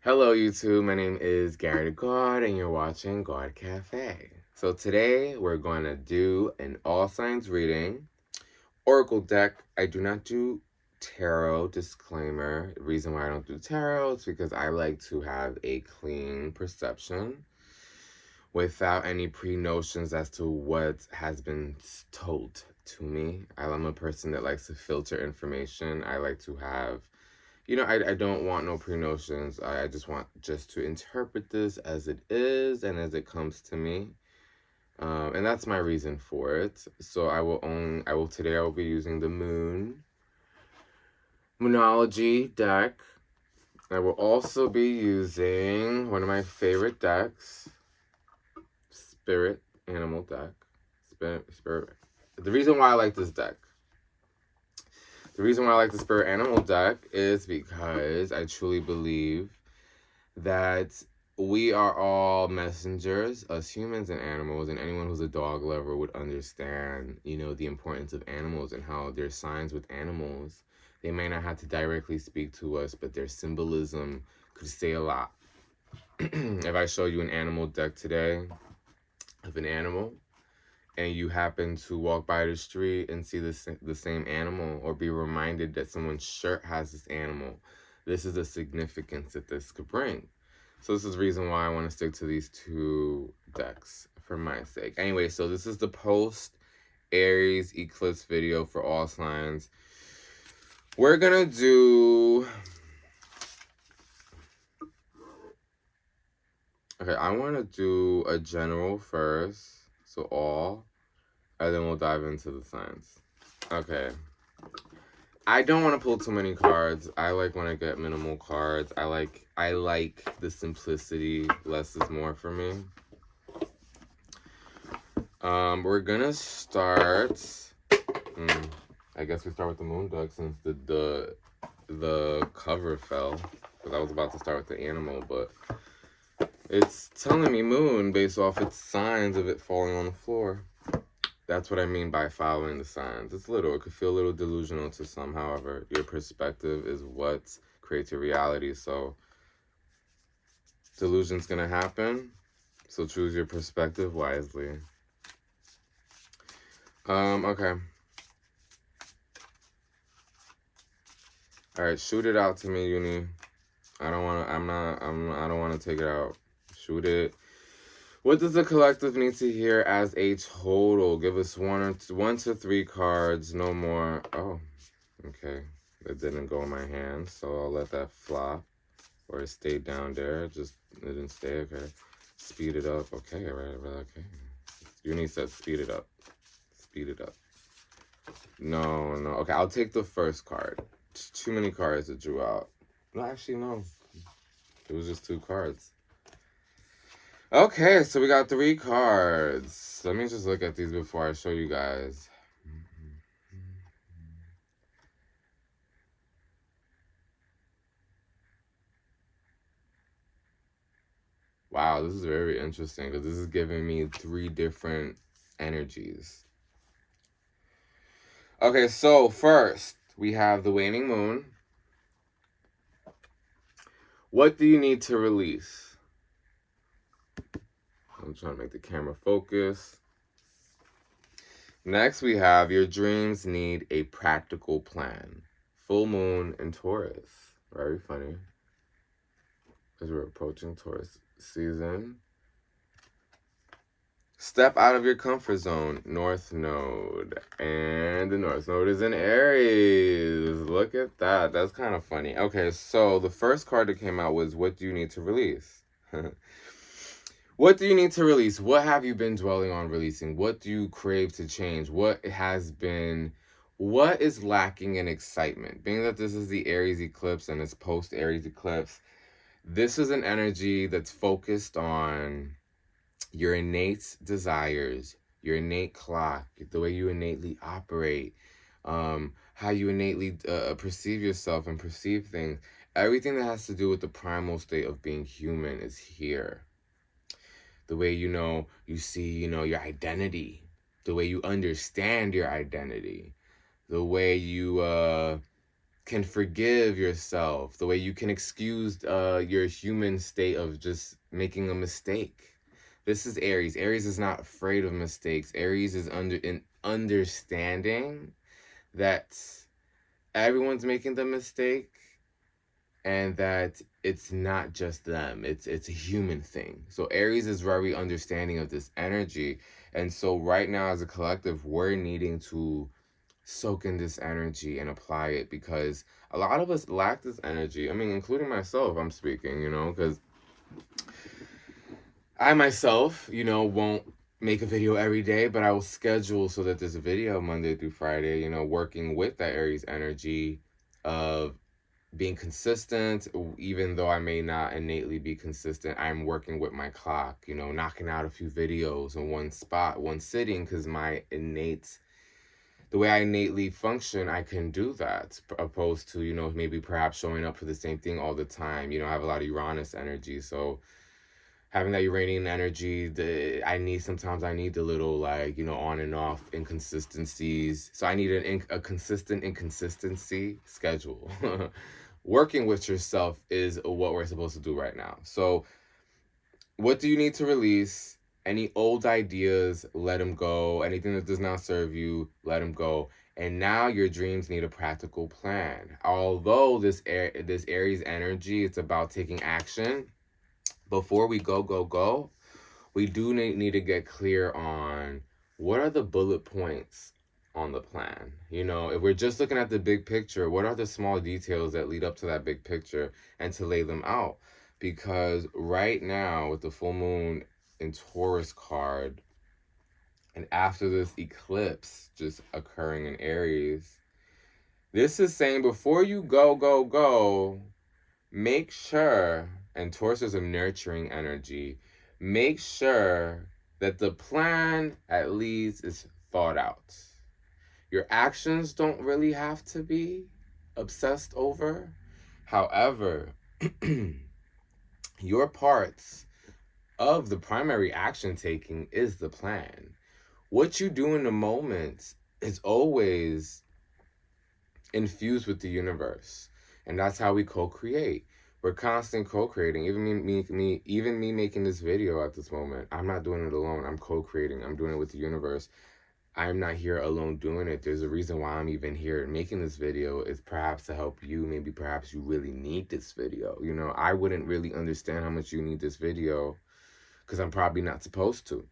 Hello YouTube, my name is Gawd and you're watching Gawd Cafe. So today we're going to do an all signs reading. Oracle deck. I do not do tarot, disclaimer. The reason why I don't do tarot is because I like to have a clean perception without any pre-notions as to what has been told to me. I'm a person that likes to filter information. I like to have I don't want no pre-notions. I just want to interpret this as it is and as it comes to me. And that's my reason for it. So today I will be using the Moonology deck. I will also be using one of my favorite decks, Spirit Animal deck. Spirit. The reason why I like this deck. The reason why I like the Spirit Animal deck is because I truly believe that we are all messengers, us humans and animals, and anyone who's a dog lover would understand, the importance of animals and how their signs with animals. They may not have to directly speak to us, but their symbolism could say a lot. If I show you an animal deck today of an animal, and you happen to walk by the street and see the same animal, or be reminded that someone's shirt has this animal, this is the significance that this could bring. So this is the reason why I want to stick to these two decks for my sake. Anyway, so this is the post Aries Eclipse video for all signs. We're going to do... Okay, I want to do a general first. So all, and then we'll dive into the signs. Okay. I don't want to pull too many cards. I like when I get minimal cards. I like the simplicity. Less is more for me. We're gonna start. I guess we start with the moon deck since the cover fell. Because I was about to start with the animal, but it's telling me moon based off its signs of it falling on the floor. That's what I mean by following the signs. It could feel a little delusional to some. However, your perspective is what creates your reality. So delusion's gonna happen. So choose your perspective wisely. Okay. All right, shoot it out to me, Uni. I don't want to take it out. Shoot it. What does the collective need to hear as a total? Give us one to three cards, no more. Oh, okay. It didn't go in my hand, so I'll let that flop. Or it stayed down there. It didn't stay. Okay. Speed it up. Okay, right, okay. Uni said speed it up. Speed it up. No. Okay, I'll take the first card. Too many cards it drew out. No, actually, no. It was just two cards. Okay, so we got three cards. Let me just look at these before I show you guys. Wow, this is very interesting because this is giving me three different energies. Okay, so first we have the waning moon. What do you need to release? I'm trying to make the camera focus. Next, we have your dreams need a practical plan. Full moon in Taurus. Very funny. Because we're approaching Taurus season. Step out of your comfort zone. North Node. And the North Node is in Aries. Look at that. That's kind of funny. Okay, so the first card that came out was, what do you need to release? What do you need to release? What have you been dwelling on releasing? What do you crave to change? What is lacking in excitement? Being that this is the Aries eclipse and it's post-Aries eclipse, this is an energy that's focused on your innate desires, your innate clock, the way you innately operate, how you innately perceive yourself and perceive things. Everything that has to do with the primal state of being human is here. The way you see, your identity, the way you understand your identity, the way you can forgive yourself, the way you can excuse your human state of just making a mistake. This is Aries. Aries is not afraid of mistakes. Aries is understanding that everyone's making the mistake and that it's not just them. It's a human thing. So Aries is very understanding of this energy. And so right now as a collective, we're needing to soak in this energy and apply it, because a lot of us lack this energy. I mean, including myself, I'm speaking, because I myself, won't make a video every day, but I will schedule so that there's a video Monday through Friday, working with that Aries energy of being consistent. Even though I may not innately be consistent, I'm working with my clock, knocking out a few videos in one spot, one sitting, because the way I innately function, I can do that, opposed to, maybe perhaps showing up for the same thing all the time. I have a lot of Uranus energy, so having that Uranian energy, sometimes I need the little, like, on and off inconsistencies. So I need a consistent inconsistency schedule. Working with yourself is what we're supposed to do right now. So what do you need to release? Any old ideas, let them go. Anything that does not serve you, let them go. And now your dreams need a practical plan. Although this Aries energy, it's about taking action. Before we go, we do need to get clear on what are the bullet points on the plan. If we're just looking at the big picture, what are the small details that lead up to that big picture, and to lay them out? Because right now, with the full moon in Taurus card, and after this eclipse just occurring in Aries, this is saying before you go, make sure, and Taurus is a nurturing energy, make sure that the plan at least is thought out. Your actions don't really have to be obsessed over. However, your parts of the primary action taking is the plan. What you do in the moment is always infused with the universe. And that's how we co-create. We're constantly co-creating. Even me making this video at this moment, I'm not doing it alone. I'm co-creating. I'm doing it with the universe. I'm not here alone doing it. There's a reason why I'm even here making this video, is perhaps to help you. Maybe perhaps you really need this video. I wouldn't really understand how much you need this video, because I'm probably not supposed to.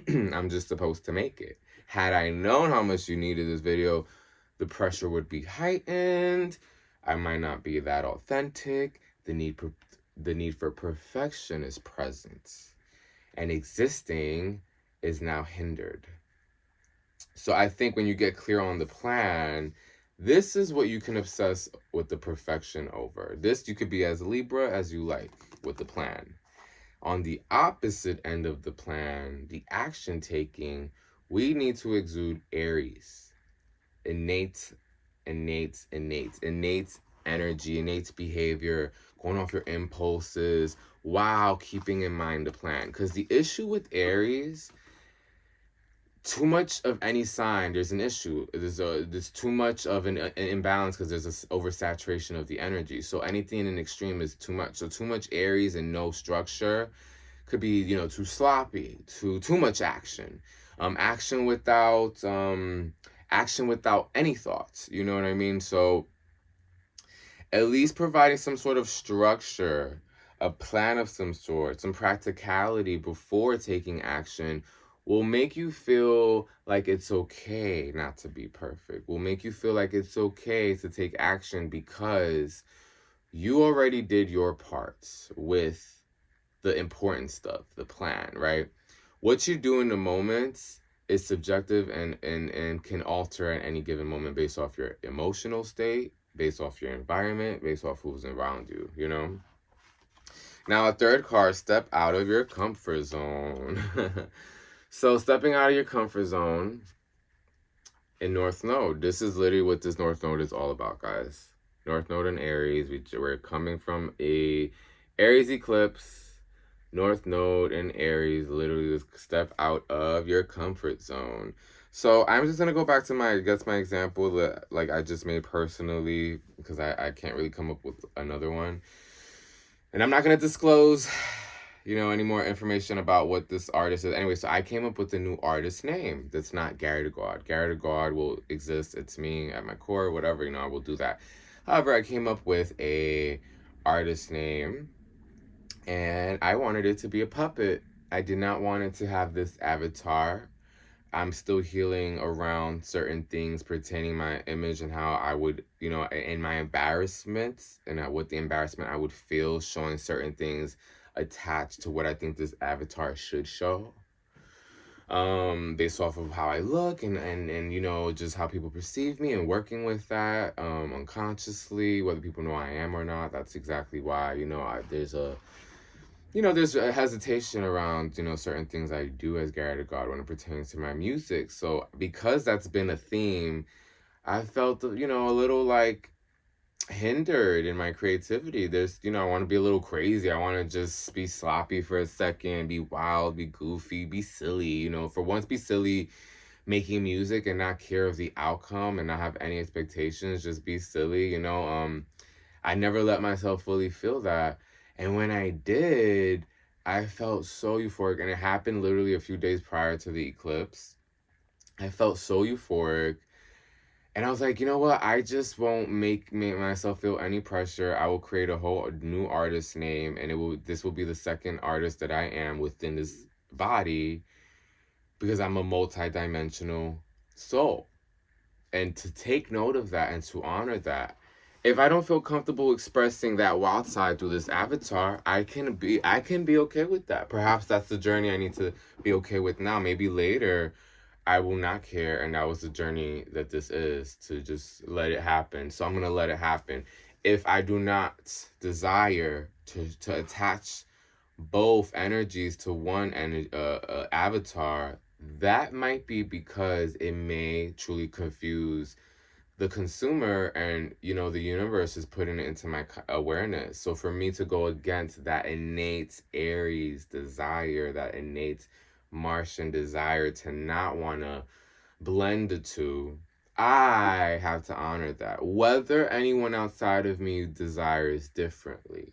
I'm just supposed to make it. Had I known how much you needed this video, the pressure would be heightened. I might not be that authentic. The need for perfection is present, and existing is now hindered. So I think when you get clear on the plan, this is what you can obsess with the perfection over. This, you could be as Libra as you like with the plan. On the opposite end of the plan, the action taking, we need to exude Aries. Innate energy, innate behavior, going off your impulses, while keeping in mind the plan. Because the issue with Aries, too much of any sign, there's an issue. There's too much of an imbalance, because there's this oversaturation of the energy. So anything in an extreme is too much. So too much Aries and no structure could be, too sloppy, too much action. Action without any thoughts. You know what I mean? So at least providing some sort of structure, a plan of some sort, some practicality before taking action will make you feel like it's okay not to be perfect. Will make you feel like it's okay to take action, because you already did your parts with the important stuff, the plan, right? What you do in the moment is subjective and can alter at any given moment based off your emotional state, based off your environment, based off who's around you, Now, a third card, step out of your comfort zone. So stepping out of your comfort zone in North Node. This is literally what this North Node is all about, guys. North Node and Aries. We're coming from a Aries Eclipse. North Node and Aries, literally just step out of your comfort zone. So I'm just gonna go back to my example that like I just made personally because I can't really come up with another one, and I'm not gonna disclose, any more information about what this artist is. Anyway, so I came up with a new artist name that's not Gary the God. Gary the God will exist. It's me at my core, whatever. I will do that. However, I came up with a artist name, and I wanted it to be a puppet. I did not want it to have this avatar. I'm still healing around certain things pertaining my image and how I would, in my embarrassments and what the embarrassment I would feel showing certain things attached to what I think this avatar should show. Based off of how I look and just how people perceive me and working with that unconsciously, whether people know I am or not. That's exactly why, there's a hesitation around, certain things I do as Gawd to Gawd when it pertains to my music. So because that's been a theme, I felt, a little like hindered in my creativity. There's, I want to be a little crazy. I want to just be sloppy for a second, be wild, be goofy, be silly, for once be silly making music and not care of the outcome and not have any expectations, just be silly, I never let myself fully feel that. And when I did, I felt so euphoric. And it happened literally a few days prior to the eclipse. I felt so euphoric. And I was like, you know what? I just won't make myself feel any pressure. I will create a whole new artist name. And this will be the second artist that I am within this body. Because I'm a multi-dimensional soul. And to take note of that and to honor that, if I don't feel comfortable expressing that wild side through this avatar, I can be okay with that. Perhaps that's the journey I need to be okay with now. Maybe later I will not care, and that was the journey that this is, to just let it happen. So I'm gonna let it happen. If I do not desire to attach both energies to one avatar, that might be because it may truly confuse the consumer, and the universe is putting it into my awareness. So for me to go against that innate Aries desire, that innate Martian desire to not want to blend the two, I have to honor that, whether anyone outside of me desires differently,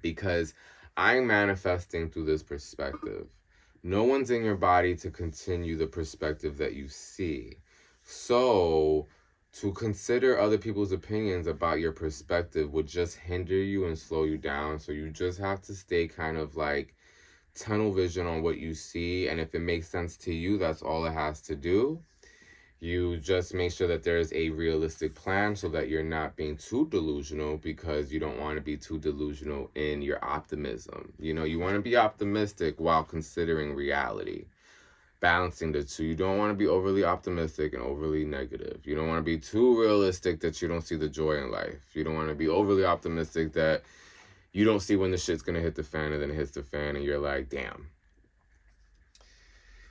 because I'm manifesting through this perspective. No one's in your body to continue the perspective that you see. So to consider other people's opinions about your perspective would just hinder you and slow you down. So you just have to stay kind of like tunnel vision on what you see. And if it makes sense to you, that's all it has to do. You just make sure that there's a realistic plan so that you're not being too delusional, because you don't want to be too delusional in your optimism. You want to be optimistic while considering reality. Balancing the two. You don't want to be overly optimistic and overly negative. You don't want to be too realistic that you don't see the joy in life. You don't want to be overly optimistic that you don't see when the shit's going to hit the fan, and then it hits the fan and you're like, damn.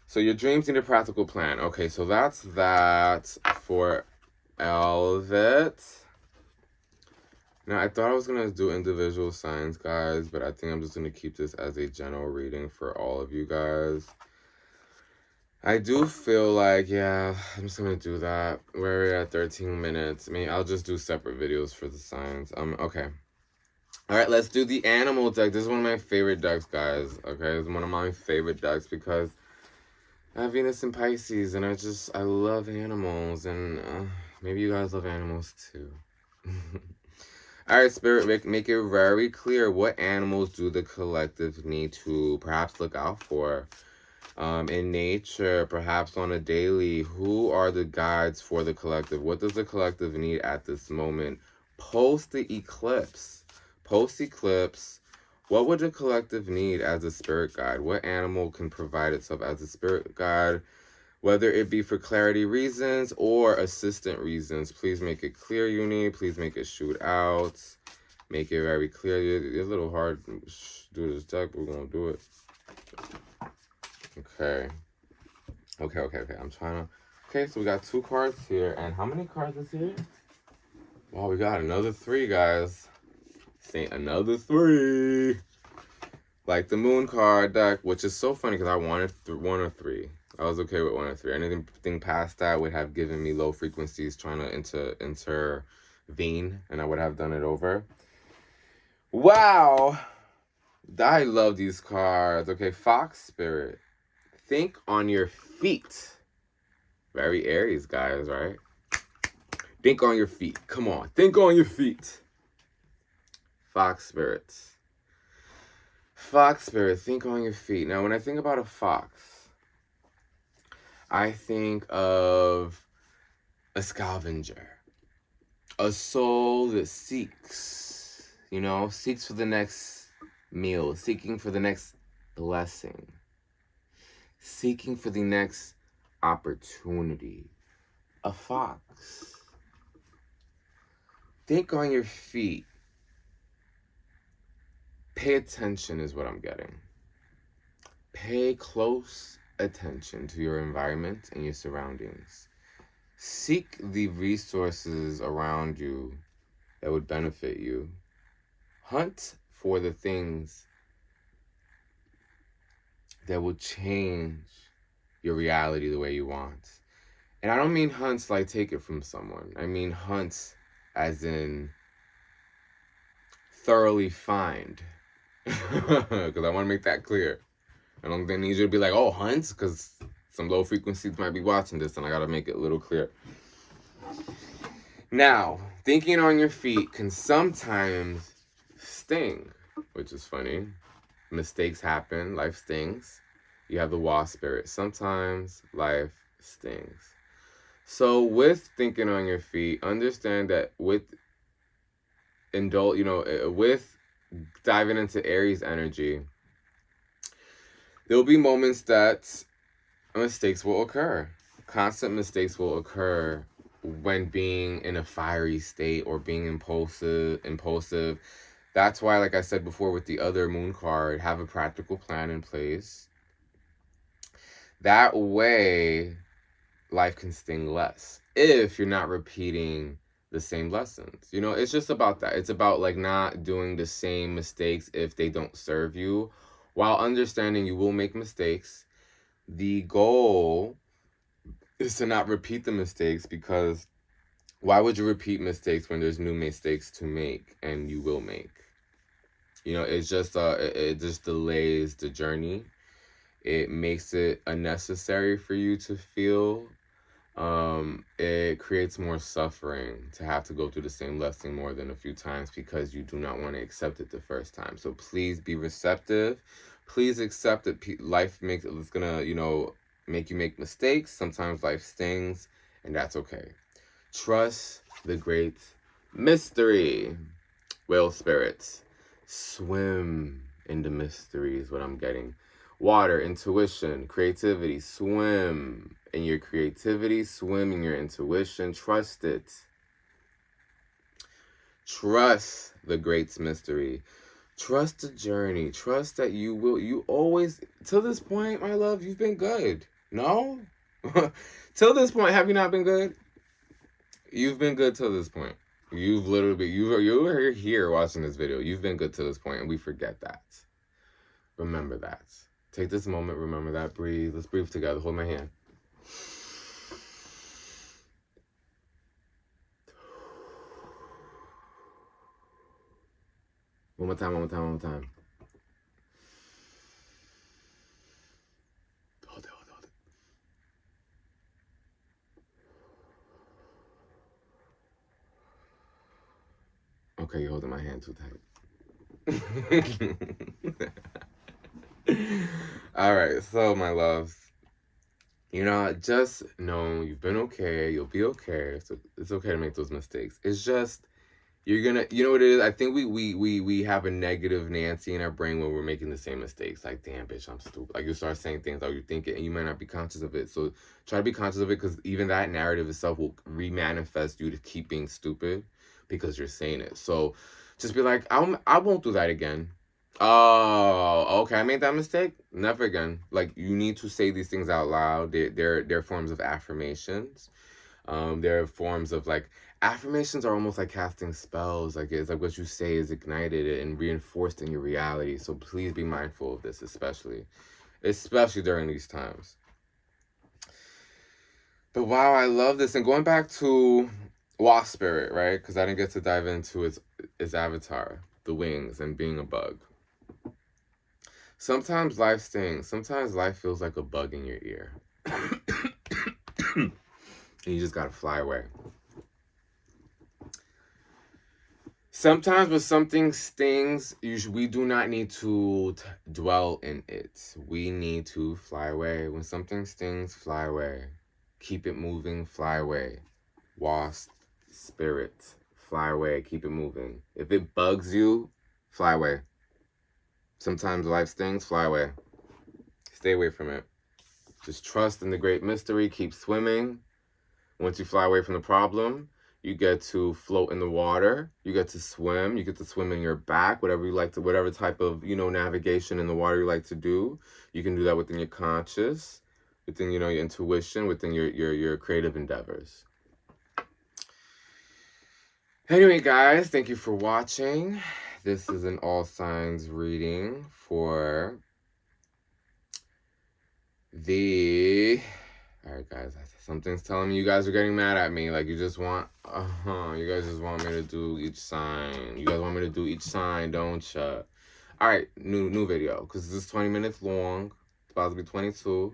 So your dreams need a practical plan. Okay, so that's that for all of it. Now, I thought I was going to do individual signs, guys, but I think I'm just going to keep this as a general reading for all of you guys. I do feel like, yeah, I'm just going to do that. We're at 13 minutes. I mean, I'll just do separate videos for the signs. Okay. All right, let's do the animal deck. This is one of my favorite decks, guys. Okay, it's one of my favorite decks because I have Venus in Pisces, and I love animals, and maybe you guys love animals too. All right, Spirit, make it very clear, what animals do the collective need to perhaps look out for? In nature, perhaps on a daily, who are the guides for the collective? What does the collective need at this moment? Post the eclipse. Post-eclipse, what would the collective need as a spirit guide? What animal can provide itself as a spirit guide? Whether it be for clarity reasons or assistant reasons. Please make it clear, Uni. Please make it shoot out. Make it very clear. It's a little hard to do this deck, but we're going to do it. Okay. I'm trying to... Okay, so we got 2 cards here. And how many cards is here? Wow, we got another 3, guys. Say another 3. Like the moon card deck, which is so funny because I wanted 1 or 3. I was okay with 1 or 3. Anything past that would have given me low frequencies trying to intervene, and I would have done it over. Wow. I love these cards. Okay, Fox Spirit. Think on your feet. Very Aries, guys, right? Think on your feet. Come on. Think on your feet. Fox Spirits. Fox Spirit, think on your feet. Now, when I think about a fox, I think of a scavenger. A soul that seeks, seeks for the next meal, seeking for the next blessing, seeking for the next opportunity. A fox. Think on your feet. Pay attention is what I'm getting. Pay close attention to your environment and your surroundings. Seek the resources around you that would benefit you. Hunt for the things that will change your reality the way you want. And I don't mean hunts like take it from someone. I mean hunts as in thoroughly find. Because I want to make that clear. I don't need you to be like, oh, hunts? Because some low frequencies might be watching this, and I got to make it a little clear. Now, thinking on your feet can sometimes sting, which is funny. Mistakes happen. Life stings. You have the wasp spirit. Sometimes life stings. So with thinking on your feet, understand that with diving into Aries energy, there'll be moments that mistakes will occur. Constant mistakes will occur when being in a fiery state or being impulsive. That's why, like I said before with the other moon card, have a practical plan in place. That way, life can sting less if you're not repeating the same lessons. It's just about that. It's about like not doing the same mistakes if they don't serve you, while understanding you will make mistakes. The goal is to not repeat the mistakes, because why would you repeat mistakes when there's new mistakes to make and you will make? It's just it just delays the journey. It makes it unnecessary for you to feel. It creates more suffering to have to go through the same lesson more than a few times, because you do not want to accept it the first time. So please be receptive. Please accept that life it's gonna, make you make mistakes. Sometimes life stings, and that's okay. Trust the great mystery. Whale spirits. Swim in the mystery is what I'm getting. Water, intuition, creativity. Swim in your creativity. Swim in your intuition. Trust it. Trust the great mystery. Trust the journey. Trust that you always, till this point, my love, you've been good. No? Till this point, have you not been good? You've been good till this point. You've literally been, you're here watching this video. You've been good till this point, and we forget that. Remember that. Take this moment, remember that, breathe. Let's breathe together. Hold my hand. One more time. Hold it. Okay, you're holding my hand too tight. All right, so my loves, just know you've been okay. You'll be okay. So it's okay to make those mistakes. It's just, you're gonna, you know what it is? I think we have a negative Nancy in our brain when we're making the same mistakes. Like, damn, bitch, I'm stupid. Like, you start saying things like you think it, and you might not be conscious of it. So try to be conscious of it, because even that narrative itself will remanifest you to keep being stupid because you're saying it. So just be like, I won't do that again. Oh, okay, I made that mistake. Never again. Like, you need to say these things out loud. They're forms of affirmations. They're forms of, like, affirmations are almost like casting spells. Like, it's like what you say is ignited and reinforced in your reality. So please be mindful of this, especially during these times. But wow, I love this. And going back to Wasp Spirit, right? Because I didn't get to dive into its avatar, the wings, and being a bug. Sometimes life stings. Sometimes life feels like a bug in your ear. And you just gotta fly away. Sometimes when something stings, we do not need to dwell in it. We need to fly away. When something stings, fly away. Keep it moving, fly away. Wasp spirit, fly away, keep it moving. If it bugs you, fly away. Sometimes life stings, fly away. Stay away from it. Just trust in the great mystery, keep swimming. Once you fly away from the problem, you get to float in the water. You get to swim. You get to swim in your back, whatever you like to, whatever type of, navigation in the water you like to do. You can do that within your conscious, within, your intuition, within your creative endeavors. Anyway, guys, thank you for watching. This is an all signs reading for the... Alright, guys, something's telling me you guys are getting mad at me. Like, you just want... you guys just want me to do each sign. You guys want me to do each sign, don't ya? Alright, new video. Because this is 20 minutes long. It's about to be 22.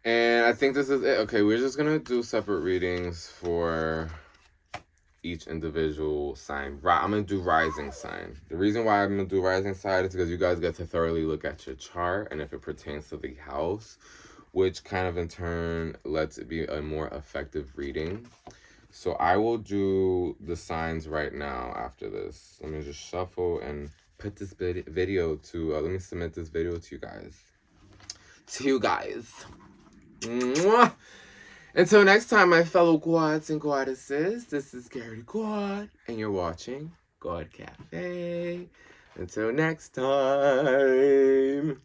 And I think this is it. Okay, we're just going to do separate readings for each individual sign. I'm going to do rising sign. The reason why I'm going to do rising sign is because you guys get to thoroughly look at your chart and if it pertains to the house, which kind of in turn lets it be a more effective reading. So I will do the signs right now after this. Let me just shuffle and put this video to, let me submit this video to you guys. Mwah! Until next time, my fellow Gawds and Goddesses, this is Gary Gawd, and you're watching Gawd Cafe. Until next time.